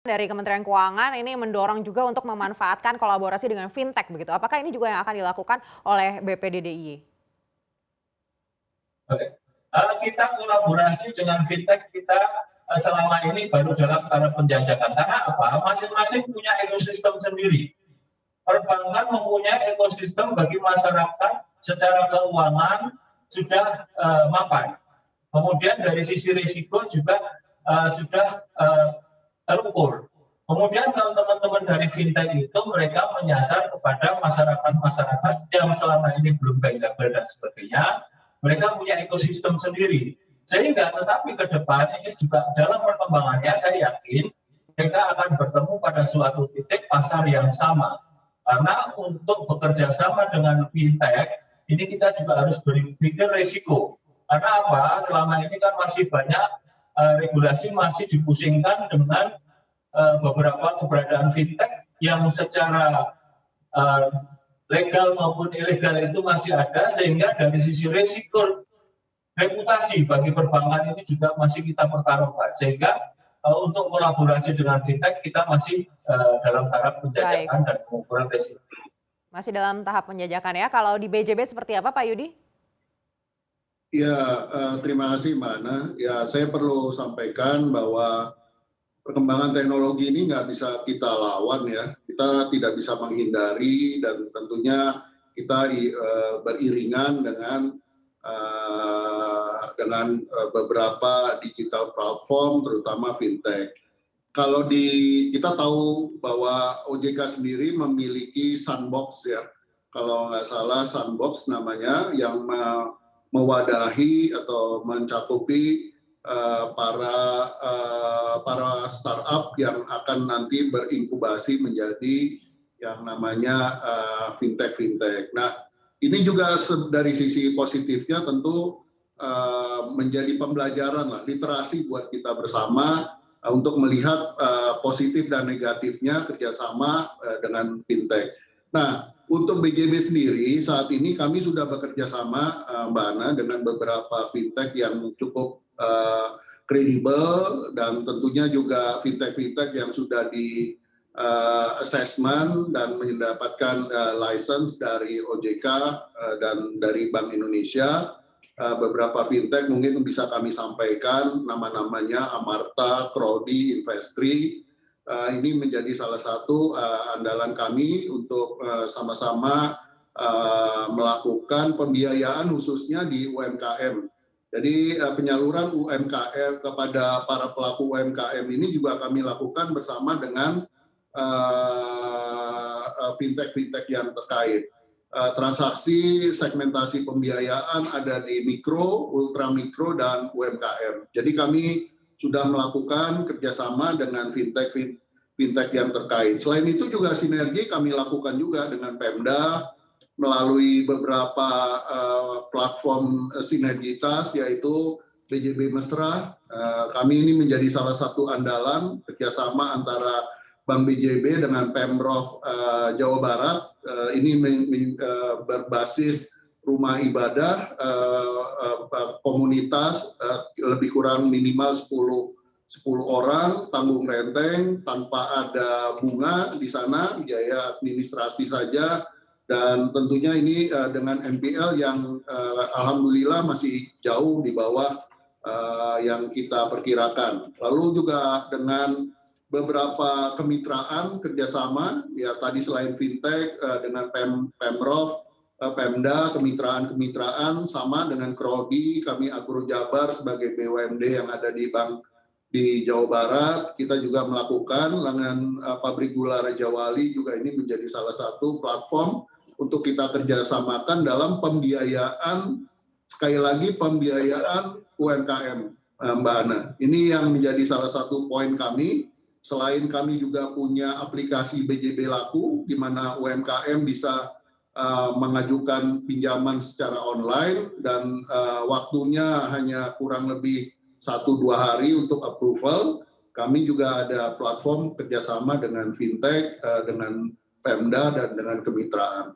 Dari Kementerian Keuangan ini mendorong juga untuk memanfaatkan kolaborasi dengan fintech begitu. Apakah ini juga yang akan dilakukan oleh BPDDIY? Oke. Kita kolaborasi dengan fintech kita selama ini baru dalam taraf penjajakan. Karena apa? Masing-masing punya ekosistem sendiri. Perbankan mempunyai ekosistem bagi masyarakat secara keuangan sudah mapan. Kemudian dari sisi risiko juga sudah terukur. Kemudian kalau teman-teman dari fintech itu mereka menyasar kepada masyarakat-masyarakat yang selama ini belum bankable dan sebagainya, mereka punya ekosistem sendiri. Sehingga tetapi ke depan ini juga dalam perkembangannya saya yakin mereka akan bertemu pada suatu titik pasar yang sama. Karena untuk bekerja sama dengan fintech, ini kita juga harus berpikir risiko. Karena apa? Selama ini kan masih banyak regulasi masih dipusingkan dengan beberapa keberadaan fintech yang secara legal maupun ilegal itu masih ada, sehingga dari sisi risiko reputasi bagi perbankan ini juga masih kita pertaruhkan, sehingga untuk kolaborasi dengan fintech kita masih dalam tahap penjajakan dan pengukuran risiko. Masih dalam tahap penjajakan ya. Kalau di BJB seperti apa Pak Yudi? Ya, terima kasih Mbak Ana. Ya, saya perlu sampaikan bahwa perkembangan teknologi ini nggak bisa kita lawan ya. Kita tidak bisa menghindari dan tentunya kita beriringan dengan beberapa digital platform, terutama fintech. Kalau kita tahu bahwa OJK sendiri memiliki sandbox ya. Kalau nggak salah sandbox namanya, yang mewadahi atau mencakupi para startup yang akan nanti berinkubasi menjadi yang namanya fintech. Nah, ini juga dari sisi positifnya tentu menjadi pembelajaran lah, literasi buat kita bersama untuk melihat positif dan negatifnya kerjasama dengan fintech. Nah, untuk BJB sendiri saat ini kami sudah bekerja sama Mbak Ana dengan beberapa fintech yang cukup kredibel dan tentunya juga fintech yang sudah di assessment dan mendapatkan license dari OJK dan dari Bank Indonesia. Beberapa fintech mungkin bisa kami sampaikan nama-namanya Amarta, Krodi, Investri. Ini menjadi salah satu andalan kami untuk sama-sama melakukan pembiayaan khususnya di UMKM. Jadi penyaluran UMKM kepada para pelaku UMKM ini juga kami lakukan bersama dengan fintech yang terkait. Transaksi segmentasi pembiayaan ada di mikro, ultra mikro, dan UMKM. Jadi kami sudah melakukan kerjasama dengan fintech yang terkait. Selain itu juga sinergi kami lakukan juga dengan Pemda melalui beberapa platform sinergitas, yaitu BJB Mesra. Kami ini menjadi salah satu andalan kerjasama antara Bank BJB dengan Pemprov Jawa Barat. Ini berbasis rumah ibadah komunitas lebih kurang minimal 10 orang, tanggung renteng tanpa ada bunga di sana, biaya administrasi saja, dan tentunya ini dengan NPL yang alhamdulillah masih jauh di bawah yang kita perkirakan. Lalu juga dengan beberapa kemitraan kerjasama, ya tadi selain fintech dengan Pemprov, Pemda, kemitraan sama dengan Krodi, kami Agro Jabar sebagai BUMD yang ada di Bank di Jawa Barat. Kita juga melakukan dengan pabrik gula Raja Wali, juga ini menjadi salah satu platform untuk kita kerjasamakan dalam pembiayaan, sekali lagi pembiayaan UMKM, Mbak Ana. Ini yang menjadi salah satu poin kami. Selain kami juga punya aplikasi BJB Laku, di mana UMKM bisa mengajukan pinjaman secara online dan waktunya hanya kurang lebih 1-2 hari untuk approval. Kami juga ada platform kerjasama dengan fintech, dengan Pemda, dan dengan kemitraan.